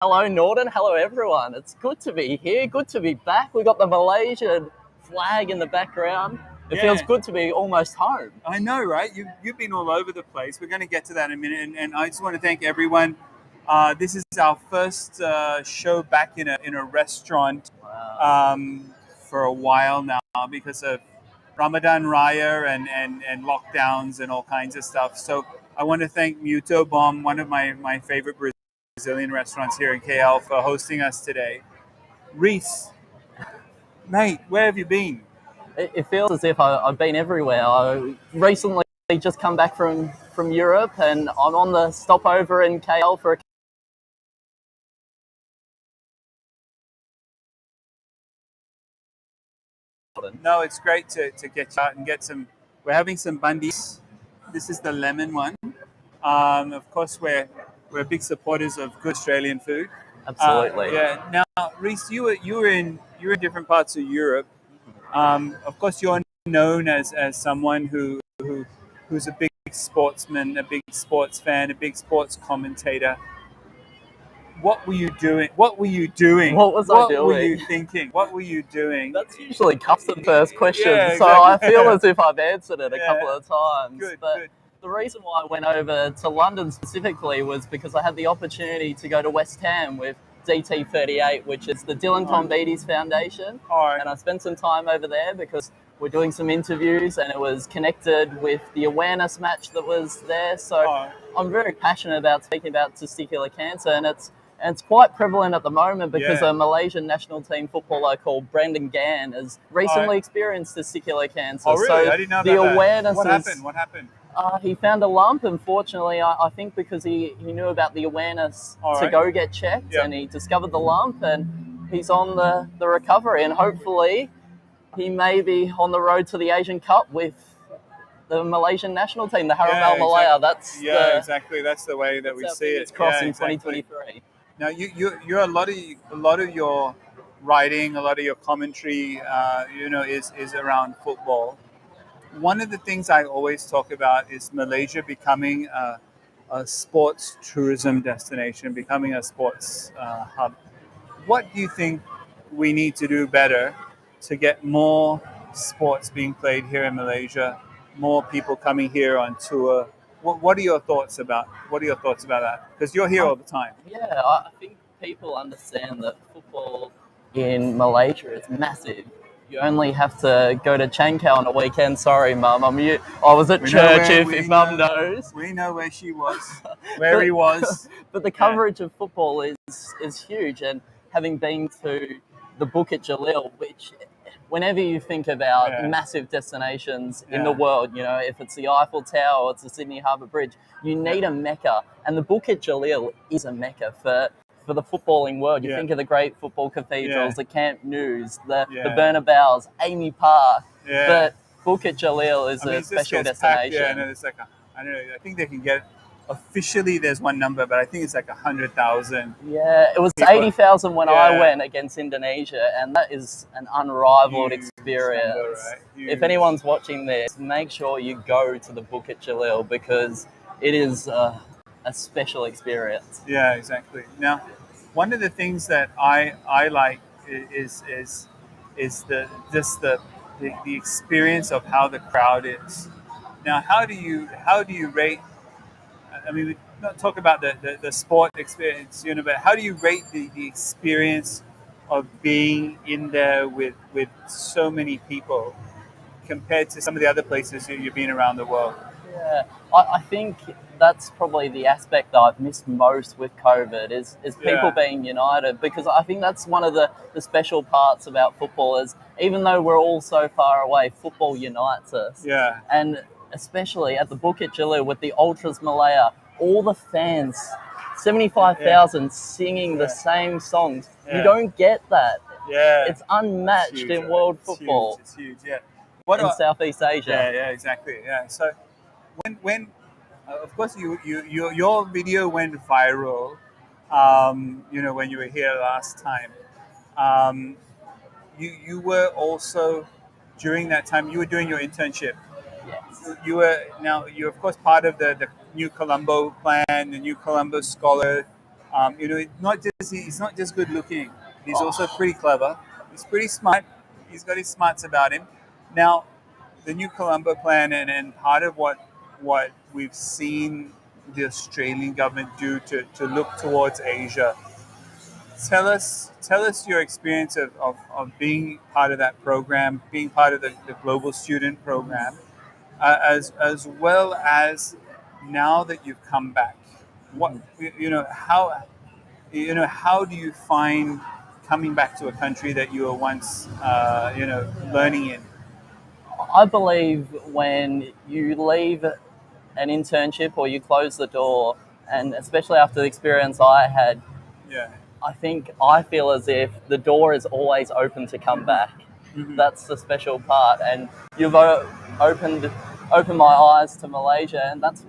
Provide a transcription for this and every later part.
Hello, Nordin. Hello, everyone. It's good to be here. Good to be back. We got the Malaysian flag in the background. It feels Yeah, good to be almost home. I know, right? You've been all over the place. We're going to get to that in a minute, and I just want to thank everyone. This is our first show back in a restaurant Wow. for a while now because of Ramadan Raya and lockdowns and all kinds of stuff. So I want to thank Muito Bom, one of my favorite Brazilian restaurants here in KL, for hosting us today. Rhys, mate, where have you been? It feels as if I've been everywhere. I recently just come back from Europe, and I'm on the stopover in KL for a No, it's great to get out and get some. We're having some bandis. This is the lemon one. Of course, we're big supporters of good Australian food. Absolutely. Yeah. Now, Rhys, you were in different parts of Europe. Of course, you're known as someone who's a big sportsman, a big sports fan, a big sports commentator. What were you doing? What were you doing? What was I What were you doing? thinking? What were you doing? That's usually custom first question, Yeah, so I exactly. feel as if I've answered it a Yeah. couple of times. Good, But good. the reason why I went over to London specifically was because I had the opportunity to go to West Ham with DT38, which is the Dylan Tombides Foundation. All right. And I spent some time over there because we're doing some interviews and it was connected with the awareness match that was there. So right. I'm very passionate about speaking about testicular cancer, and it's quite prevalent at the moment because Yeah. a Malaysian national team footballer called Brandon Gann has recently experienced testicular cancer. Oh, really? So I didn't know the about that. awareness What is. happened? What happened? He found a lump, unfortunately, I think because he knew about the awareness All to right. go get checked, Yeah. and he discovered the lump, and he's on the recovery, and hopefully he may be on the road to the Asian Cup with the Malaysian national team, the Haramel Malaya. Yeah, exactly. That's the way that we that's our see fingers it. crossed Yeah, in exactly. 2023. Now, you're a lot of your writing, a lot of your commentary, is around football. One of the things I always talk about is Malaysia becoming a sports tourism destination, becoming a sports hub. What do you think we need to do better to get more sports being played here in Malaysia, more people coming here on tour? What are your thoughts about that? Because you're here I all the time. Yeah, I think people understand that football in Malaysia is massive. You only have to go to Chankau on a weekend. Sorry, Mum. I was at We know church. where If Mum knows. we know where she was, where But, he was. but the Yeah, coverage of football is huge. And having been to the Bukit Jalil, which whenever you think about yeah, massive destinations in the yeah, world, if it's the Eiffel Tower or it's the Sydney Harbour Bridge, you need a mecca. And the Bukit Jalil is a mecca for the footballing world. You yeah, think of the great football yeah, cathedrals, the Camp News, the yeah, Bernabeu's, Amy Park, yeah. but Bukit Jalil is I mean, a it just special gets packed. Yeah, destination. and it's like I don't know. I think they can get officially. There's one number, but I think it's like 100,000 Yeah, it was people. 80,000 when I Yeah, went against Indonesia, and that is an unrivaled huge number, experience. right? If Huge. anyone's watching this, make sure you go to the Bukit Jalil because it is a special experience. Yeah, exactly. Now, one of the things that I like is the experience of how the crowd is. Now, how do you rate? I mean, we not talk about the sport experience, but how do you rate the experience of being in there with so many people compared to some of the other places you've been around the world? Yeah, I think that's probably the aspect that I've missed most with COVID is people Yeah, being united because I think that's one of the special parts about football is even though we're all so far away, football unites us. yeah, And especially at the Bukit Jalil with the Ultras Malaya, all the fans, yeah, 75,000 singing the yeah, same songs. You yeah, don't get that. yeah. It's It's unmatched huge, in right? world It's huge. football It's huge. Yeah. What? in Southeast Asia. Yeah. Yeah. Exactly. Yeah. So when of course your video went viral. When you were here last time. Um, you were also during that time you were doing your internship. Yes. You're of course part of the New Colombo plan, the New Colombo Scholar. He's not just good looking. He's also pretty clever. He's pretty smart. He's got his smarts about him. Now, the new Colombo plan and part of what we've seen the Australian government do to look towards Asia. Tell us your experience of being part of that program, being part of the global student program, as well as now that you've come back. What how do you find coming back to a country that you were once learning in? I believe when you leave an internship or you close the door, and especially after the experience I had, Yeah. I feel as if the door is always open to come back. Mhm. That's the special part, and you've opened my eyes to Malaysia, and that's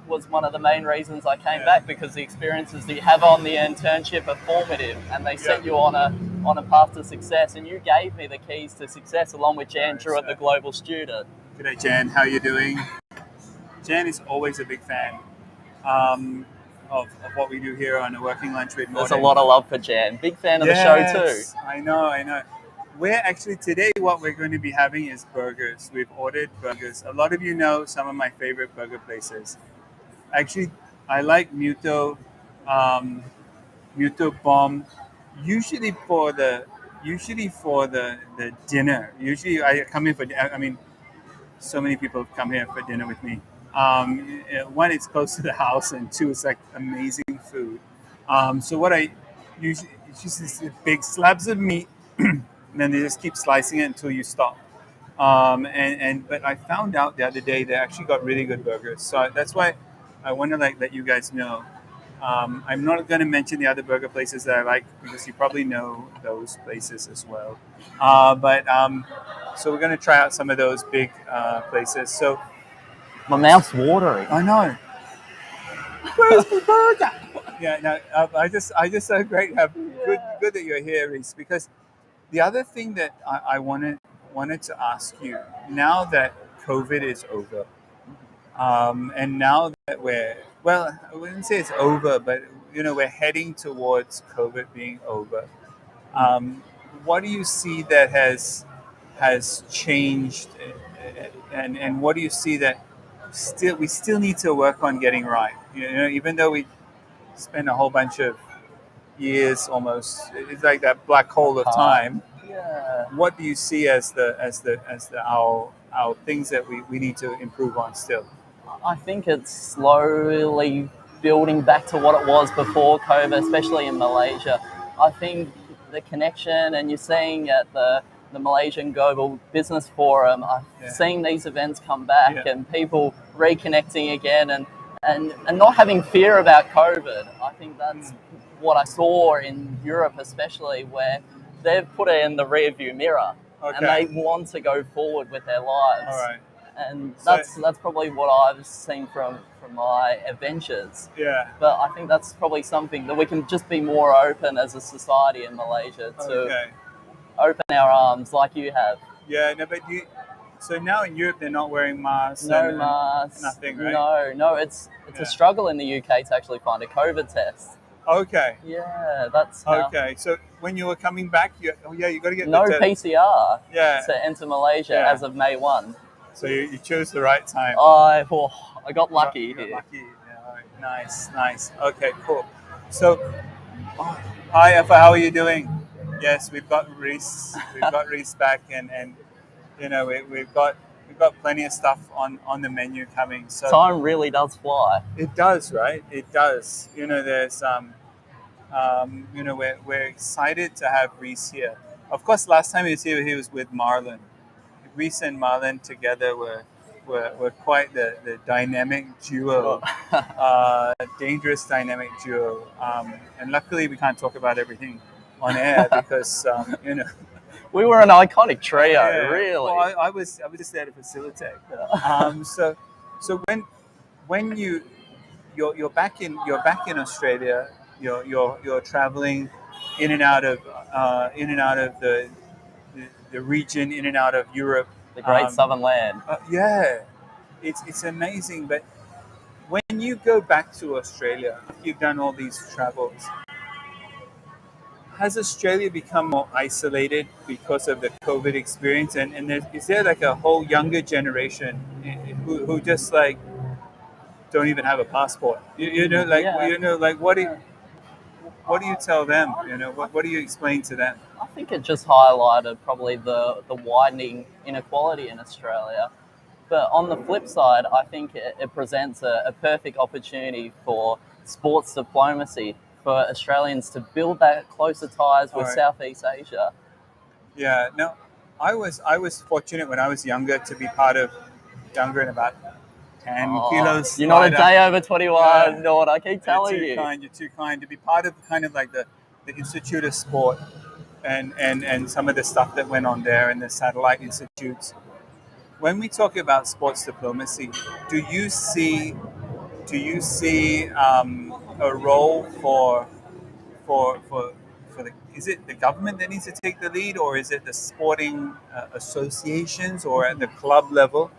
was one of the main reasons I came back, because the experiences that you have on the internship are formative, and they set you on a path to success. And you gave me the keys to success along with Jan Drew at the Global Student. G'day, Jan. How you doing? Jan is always a big fan of what we do here on a working lunch with Nordin. There's a lot of love for Jan. Big fan of the show too. I know. We're actually today what we're going to be having is burgers. We've ordered burgers. A lot of you know some of my favorite burger places. Actually, I like Muito Bom. Usually for the dinner. Usually I come in for. I mean, so many people come here for dinner with me. One, it's close to the house, and two, it's like amazing food. So what I usually, it's just these big slabs of meat, and then they just keep slicing it until you stop. But I found out the other day they actually got really good burgers. So that's why I want to let you guys know. I'm not going to mention the other burger places that I like, because you probably know those places as well. So we're going to try out some of those big places. So My mouth's watering. I know. Where's my burger? Yeah, no, I just great. Good that you're here, Rhys. Because the other thing that I wanted to ask you, now that COVID is over, and now that I wouldn't say it's over, but we're heading towards COVID being over. What do you see that has changed, and what do you see that we still need to work on getting right? Even though we spend a whole bunch of years, almost, it's like that black hole of time. Yeah. What do you see as our things that we need to improve on still? I think it's slowly building back to what it was before COVID, especially in Malaysia. I think the connection, and you're seeing at the Malaysian Global Business Forum, I've seen these events come back and people reconnecting again and not having fear about COVID. I think that's what I saw in Europe, especially, where they've put it in the rearview mirror and they want to go forward with their lives. All right. And that's probably what I've seen from my adventures. Yeah. But I think that's probably something that we can just be more open as a society in Malaysia to open our arms like you have. Yeah, no, but so now in Europe they're not wearing masks. No masks. Nothing, right? No. It's a struggle in the UK to actually find a COVID test. Okay. Yeah, that's how. Okay. So when you were coming back, you got to get no PCR Yeah. to enter Malaysia as of May 1. So you chose the right time. I got lucky You got here. lucky. Yeah, all right. Nice. Okay, cool. So, hi, Effa, how are you doing? Yes, we've got Rhys. We've got Rhys back, and we've got plenty of stuff on the menu coming. So Time really does fly. it does, right? It does. There's we're excited to have Rhys here. Of course, last time he was here, he was with Marlon. Rhys and Marlon together were quite the dynamic duo, dangerous dynamic duo. And luckily, we can't talk about everything on air because we were an iconic trio, really. Well, I was just there to facilitate. So when you're back in Australia, you're traveling in and out of the region, in and out of Europe, the great southern land. Yeah, it's amazing. But when you go back to Australia, you've done all these travels. Has Australia become more isolated because of the COVID experience? And is there like a whole younger generation who just like don't even have a passport? Like what do you tell them? What do you explain to them? I think it just highlighted probably the widening inequality in Australia. But on the flip side, I think it presents a perfect opportunity for sports diplomacy for Australians to build that closer ties with Right. Southeast Asia. Yeah, no, I was fortunate when I was younger to be part of younger and about 10 kilos. You're not a lighter. day over 21, Yeah. Nord. I keep telling You're you. too kind to be part of kind of like the Institute of Sport and some of the stuff that went on there and the satellite institutes. When we talk about sports diplomacy, do you see a role for the, is it the government that needs to take the lead, or is it the sporting associations, or at the club level?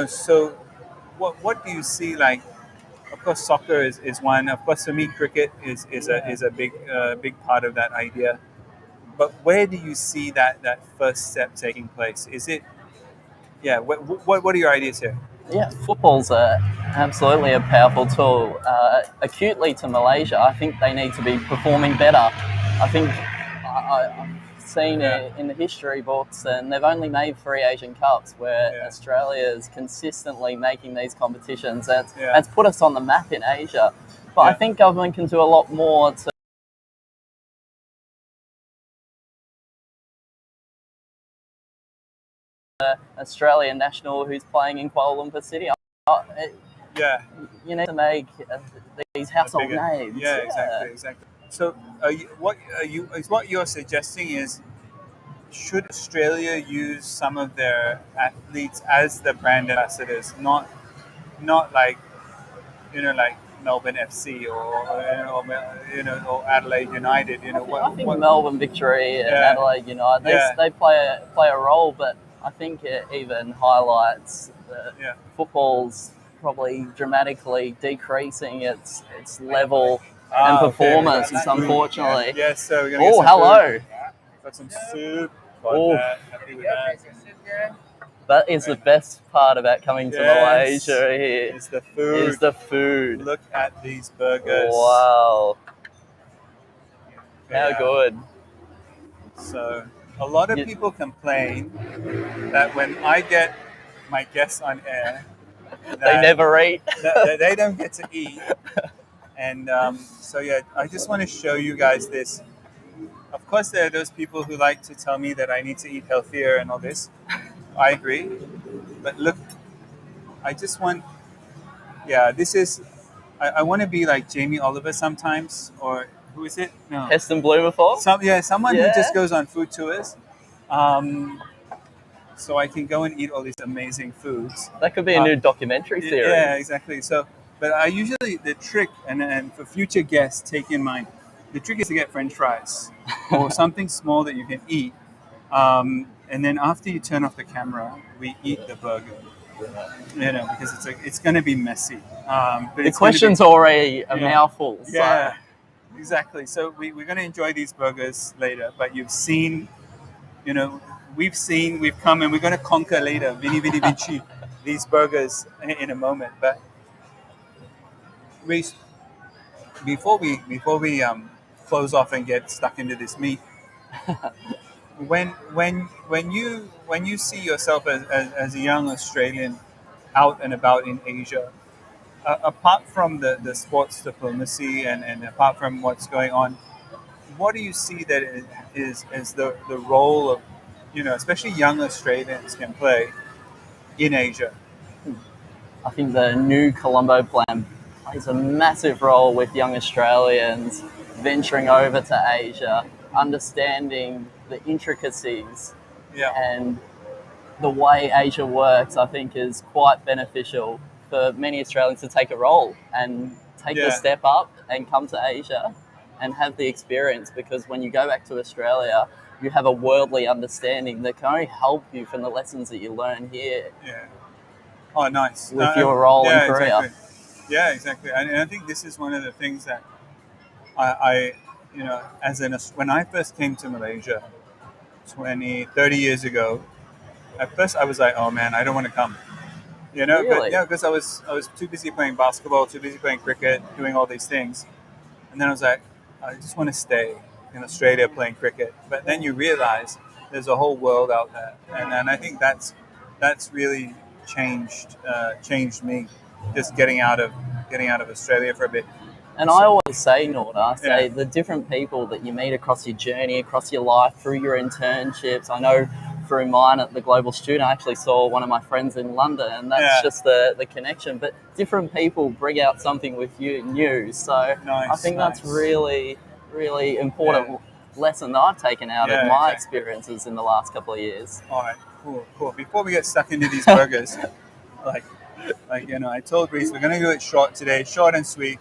So what do you see? Like, of course, soccer is one. Of course, for me, cricket is a big part of that idea. But where do you see that first step taking place? Is it, yeah? What are your ideas here? Yeah, football's absolutely a powerful tool. Acutely to Malaysia, I think they need to be performing better. I think I've seen it in the history books, and they've only made 3 Asian Cups, where Australia is consistently making these competitions. That's put us on the map in Asia. But I think government can do a lot more to Australian national who's playing in Kuala Lumpur City. Yeah. You need to make these household names. Yeah, exactly. So, what you're suggesting is, should Australia use some of their athletes as the brand ambassadors, not like like Melbourne FC or Adelaide United. I think Melbourne Victory and Adelaide United they play a role, but I think it even highlights that football's probably dramatically decreasing its level and performance, unfortunately. Yes, so we're gonna get some hello. Food. Got some soup. Happy with that. That is the best part about coming to Malaysia here. It's the food. Is the food. Look at these burgers. Wow. How good. So a lot of people complain that when I get my guests on air, they never eat. that they don't get to eat. And I just want to show you guys this. Of course, there are those people who like to tell me that I need to eat healthier and all this. I agree. But look, I just want, this is, I want to be like Jamie Oliver sometimes, or who is it? No. Heston Blumenthal? Someone who just goes on food tours. So I can go and eat all these amazing foods. That could be a new documentary series. Yeah, exactly. So, but I usually, the trick, and for future guests, take in mind, the trick is to get French fries or something small that you can eat. And then after you turn off the camera, we eat the burger. Because it's going to be messy. But the question's already a mouthful. So. Yeah, exactly. So we're going to enjoy these burgers later. But you've seen, we've come, and we're going to conquer later. Vini Vidi Vici, these burgers in a moment. But Rhys, before we close off and get stuck into this meat. When you see yourself as a young Australian out and about in Asia, apart from the sports diplomacy and apart from what's going on, what do you see that is the role of, especially young Australians can play in Asia? I think the new Colombo plan plays a massive role with young Australians venturing over to Asia, understanding the intricacies and the way Asia works. I think is quite beneficial for many Australians to take a role and take the step up and come to Asia and have the experience, because when you go back to Australia, you have a worldly understanding that can only help you from the lessons that you learn here. Yeah. Oh, nice. With your role and career. Exactly. Yeah, exactly. And I think this is one of the things that I when I first came to Malaysia 30 years ago, at first I was like, oh man, I don't want to come. But Really? yeah, because I was too busy playing basketball, too busy playing cricket, doing all these things. And then I was like, I just want to stay in Australia playing cricket. But then you realize there's a whole world out there, and I think that's really changed me, just getting out of Australia for a bit. And I So, always say, Nord, I yeah, say the different people that you meet across your journey, across your life, through your internships. I know through mine at the Global Student, I actually saw one of my friends in London, and that's yeah, just the connection. But different people bring out something with you new. So I nice, think that's nice. really, really Yeah, important lesson that I've taken out of yeah, my exactly. experiences in the last couple of years. All right, cool, cool. Before we get stuck into these burgers, like, I told Reese we're gonna do it short today, short and sweet.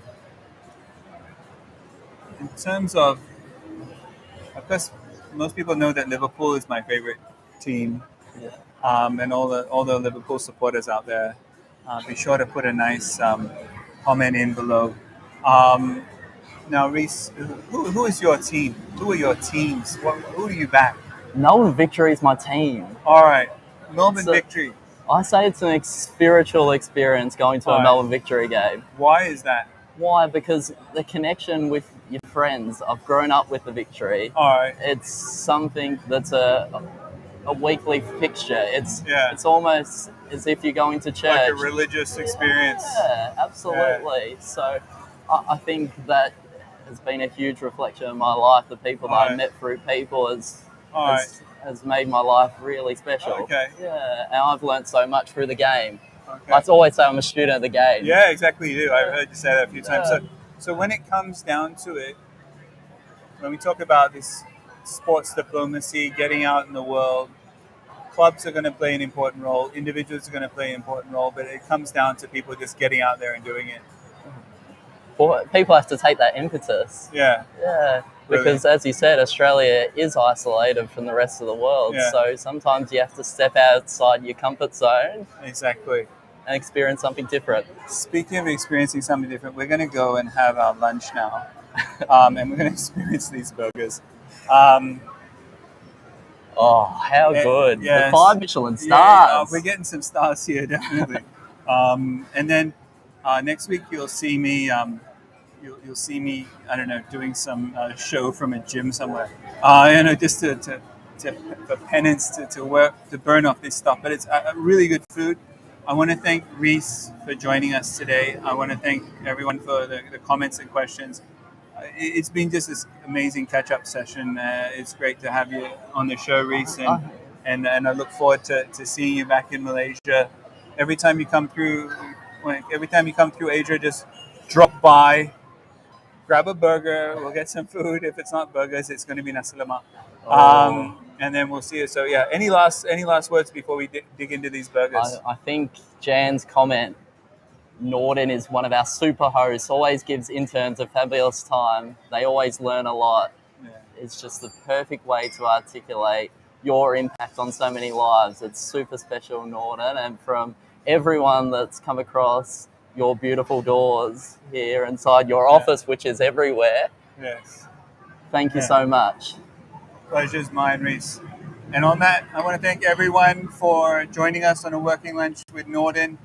In terms of course, most people know that Liverpool is my favorite team, Yeah. and all the Liverpool supporters out there, be sure to put a nice comment in below. Um, Now, Reese, who is your team? Who are your teams? Who do you back? Melbourne Victory is my team. All right, It's Melbourne Victory. I say it's an spiritual experience going to All a right, Melbourne Victory game. why is that? Why? Because the connection with your friends. I've grown up with the Victory. All right, It's something that's a weekly fixture. yeah, It's almost as if you're going to like a church. religious experience. Yeah, Yeah, absolutely. So I think that has been a huge reflection of my life. The people that all I right, met through people all right, has made my life really special. okay, Yeah, and I've learned so much through the game. okay. I always say I'm a student of the game. Yeah, exactly. You do. I've Yeah, heard you say that a few times. yeah. So when it comes down to it, when we talk about this sports diplomacy, getting out in the world, clubs are going to play an important role. Individuals are going to play an important role, but it comes down to people just getting out there and doing it. Well, people have to take that impetus. Yeah, Yeah, brilliant. because as you said, Australia is isolated from the rest of the world. Yeah, So sometimes you have to step outside your comfort zone exactly. and experience something different. Speaking of experiencing something different, we're going to go and have our lunch now, and we're going to experience these burgers. Um, Oh, how good! The yes, 5 Michelin yeah, stars. we're getting some stars here, definitely. And then next week you'll see me. You'll see me. I don't know, doing some show from a gym somewhere. Just to for penance to work to burn off this stuff. But it's a really good food. I want to thank Rhys for joining us today. I want to thank everyone for the comments and questions. It's been just this amazing catch-up session. It's great to have you on the show, Rhys, and I look forward to seeing you back in Malaysia. Every time you come through, Asia, just drop by, grab a burger. We'll get some food. If it's not burgers, it's going to be nasi lemak. Oh, And then we'll see you. So yeah, any last words before we dig into these burgers? I think Jan's comment. Nordin is one of our super hosts. Always gives interns a fabulous time. They always learn a lot. Yeah. It's just the perfect way to articulate your impact on so many lives. It's super special, Nordin, and from everyone that's come across your beautiful doors here inside your office, which is everywhere. Yes. Thank you Yeah. so much. Pleasure's mine, Rhys. And on that, I want to thank everyone for joining us on a working lunch with Nordin.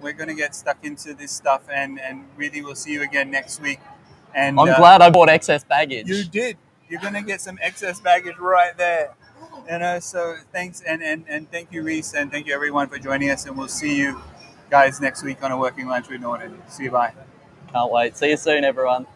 We're going to get stuck into this stuff, and really we'll see you again next week. And I'm glad I bought excess baggage. you did. You're going to get some excess baggage right there. So thanks, and thank you, Rhys, and thank you everyone for joining us, and we'll see you guys next week on a working lunch with Nordin. See you, bye. Can't wait. See you soon, everyone.